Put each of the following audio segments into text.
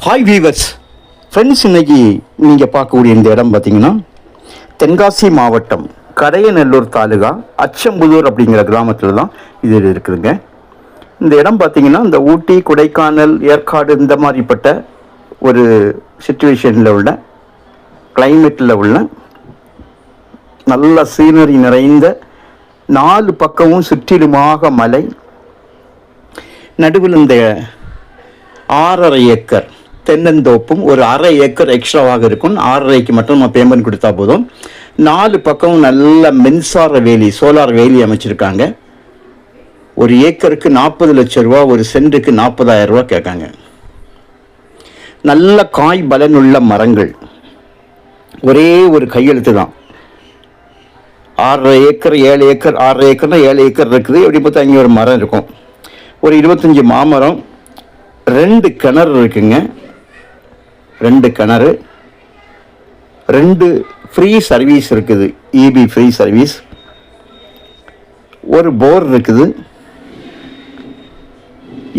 Hi viewers friends, இன்றைக்கி நீங்கள் பார்க்கக்கூடிய இந்த இடம் பார்த்திங்கன்னா தென்காசி மாவட்டம் கடையநல்லூர் தாலுகா அச்சம்புதூர் அப்படிங்கிற கிராமத்தில் தான் இது இருக்குதுங்க. இந்த இடம் பார்த்திங்கன்னா இந்த ஊட்டி, கொடைக்கானல், ஏற்காடு இந்த மாதிரிப்பட்ட ஒரு சிச்சுவேஷனில் உள்ள கிளைமேட்டில் உள்ள நல்ல சீனரி நிறைந்த 4 பக்கமும் சுற்றிலுமாக மலை, நடுவில் இந்த 6.5 ஏக்கர் தென்னந்தோப்பும் ஒரு 1/2 ஏக்கர் எக்ஸ்ட்ராவாக இருக்கும். 6.5க்கு மட்டும் நம்ம பேமெண்ட் கொடுத்தா போதும். 4 பக்கமும் நல்ல மின்சார வேலி, சோலார் வேலி அமைச்சிருக்காங்க. ஒரு ஏக்கருக்கு 40 லட்சம் ரூபா, ஒரு சென்ட்டுக்கு 40,000 ரூபா கேட்காங்க. நல்ல காய் பலனுள்ள மரங்கள், ஒரே ஒரு கையெழுத்து தான். 6.5 ஏக்கர் 7 ஏக்கர் 6.5 ஏக்கர்னா 7 ஏக்கர் இருக்குது. எப்படி பார்த்தா இங்கே ஒரு மரம் இருக்கும். ஒரு 25 மாமரம், 2 கிணறு இருக்குங்க. 2 கிணறு, 2 ஃப்ரீ சர்வீஸ் இருக்குது, இபி ஃப்ரீ சர்வீஸ். ஒரு போர் இருக்குது.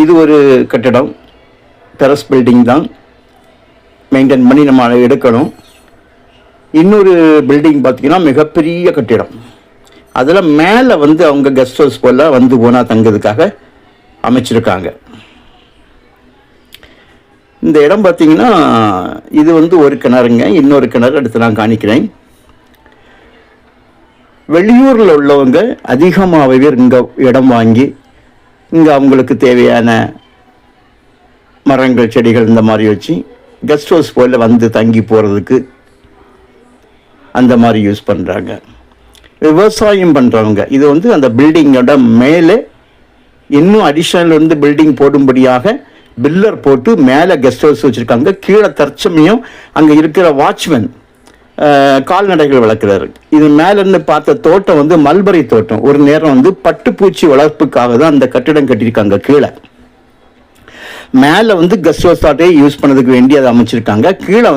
இது ஒரு கட்டடம், டெரஸ் பில்டிங் தான், மெயின்டைன் பண்ணி நம்ம எடுக்கணும். இன்னொரு பில்டிங் பார்த்திங்கன்னா மிகப்பெரிய கட்டிடம். அதில் மேலே அவங்க கெஸ்ட் ஹவுஸ் போல் போனால் தங்கிறதுக்காக அமைச்சிருக்காங்க. இந்த இடம் பார்த்திங்கன்னா இது ஒரு கிணறுங்க. இன்னொரு கிணறு அடுத்து நான் காணிக்கிறேன். வெளியூரில் உள்ளவங்க அதிகமாகவே இங்கே இடம் வாங்கி இங்கே அவங்களுக்கு தேவையான மரங்கள், செடிகள் இந்த மாதிரி வச்சு கெஸ்ட் ஹவுஸ் போல் தங்கி போகிறதுக்கு அந்த மாதிரி யூஸ் பண்ணுறாங்க. விவசாயம் பண்ணுறவங்க இது அந்த பில்டிங்கோட மேலே இன்னும் அடிஷனல் பில்டிங் போடும்படியாக பில்லர் போட்டு மேலே கெஸ்ட் ஹவுஸ் வச்சுருக்காங்க. கீழே தற்சமயம் அங்கே இருக்கிற வாட்ச்மேன் கால்நடைகள் வளர்க்குறாரு. இது மேலேருந்து பார்த்த தோட்டம் மல்பரி தோட்டம். ஒரு நேரம் பட்டுப்பூச்சி வளர்ப்புக்காக தான் அந்த கட்டிடம் கட்டியிருக்காங்க. கீழே மேலே கெஸ்ட் ஹவுஸாட்டே யூஸ் பண்ணதுக்கு வேண்டி அதை அமைச்சிருக்காங்க. கீழே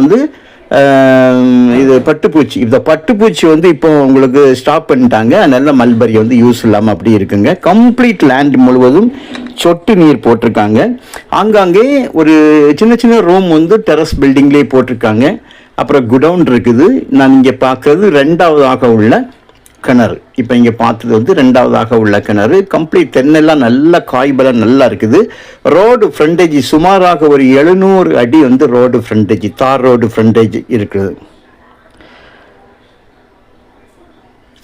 இது பட்டுப்பூச்சி. இந்த பட்டுப்பூச்சி இப்போ உங்களுக்கு ஸ்டாப் பண்ணிட்டாங்க. அதனால மல்பரி யூஸ் இல்லாமல் அப்படி இருக்குங்க. கம்ப்ளீட் லேண்ட் முழுவதும் சொட்டு நீர் போட்டிருக்காங்க. ஆங்காங்கே ஒரு சின்ன சின்ன ரூம் டெரஸ் பில்டிங்லேயே போட்டிருக்காங்க. அப்புறம் குடவுன் இருக்குது. நான் இங்கே பார்க்கறது 2வதாக உள்ள கிணறு. இப்போ இங்கே பார்த்தது 2வதாக உள்ள கிணறு. கம்ப்ளீட் தென்னெல்லாம் நல்ல காய்பலம் நல்லா இருக்குது. ரோடு ஃப்ரண்டேஜ் சுமாராக ஒரு 700 அடி ரோடு ஃப்ரண்டேஜ், தார் ரோடு ஃப்ரண்டேஜ் இருக்குது.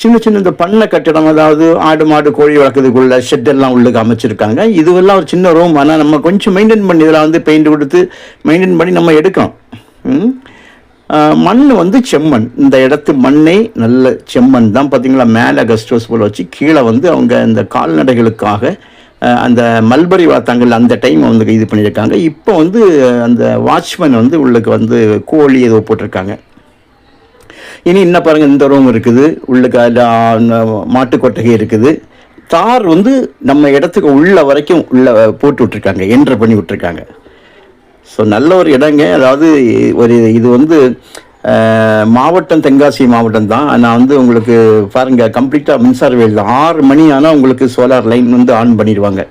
சின்ன சின்ன இந்த பண்ணை கட்டிடம், அதாவது ஆடு மாடு கோழி வளர்க்குறதுக்குள்ள ஷெட்டெல்லாம் உள்ளுக்கு அமைச்சிருக்காங்க. இதுவெல்லாம் ஒரு சின்ன ரூம். ஆனால் நம்ம கொஞ்சம் மெயின்டைன் பண்ணி இதில் பெயிண்ட் கொடுத்து மெயின்டைன் பண்ணி நம்ம எடுக்கணும். மண் செம்மண். இந்த இடத்து மண்ணே நல்ல செம்மண் தான். பார்த்தீங்களா, மேலே கெஸ்ட் ஹவுஸ் போல் வச்சு கீழே அவங்க இந்த கால்நடைகளுக்காக அந்த மல்பரி வளர்த்தாங்கல்ல, அந்த டைம் இது பண்ணியிருக்காங்க. இப்போ அந்த வாட்ச்மேன் உள்ளுக்கு கோழி ஏதோ போட்டிருக்காங்க. இனி இன்னும் பாருங்கள், இந்த ரூம் இருக்குது. உள்ளுக்கு அதில் மாட்டுக்கொட்டகை இருக்குது. தார் நம்ம இடத்துக்கு உள்ள வரைக்கும் போட்டு விட்ருக்காங்க, என்ட்ரு பண்ணி விட்ருக்காங்க. ஸோ நல்ல ஒரு இடங்க. அதாவது இது மாவட்டம் தென்காசி மாவட்டம் தான். நான் உங்களுக்கு பாருங்கள், கம்ப்ளீட்டாக மின்சார வேலி தான். 6 மணி ஆனால் உங்களுக்கு சோலார் லைன் ஆன் பண்ணிடுவாங்க.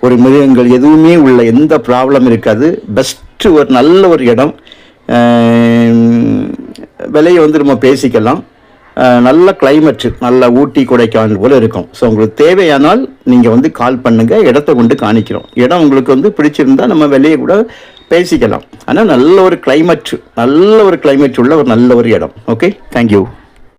ஒரு மிருகங்கள் எதுவுமே உள்ள எந்த ப்ராப்ளம் இருக்காது. பெஸ்ட்டு ஒரு நல்ல ஒரு இடம். விலையை நம்ம பேசிக்கலாம். நல்ல கிளைமேட்டு, நல்ல ஊட்டி கொடைக்கானல் போல் இருக்கும். ஸோ உங்களுக்கு தேவையானால் நீங்கள் கால் பண்ணுங்கள், இடத்த கொண்டு காணிக்கிறோம். இடம் உங்களுக்கு பிடிச்சிருந்தால் நம்ம விலையை கூட பேசிக்கலாம். ஆனால் நல்ல ஒரு கிளைமேட் உள்ள ஒரு நல்ல ஒரு இடம். Okay, thank you.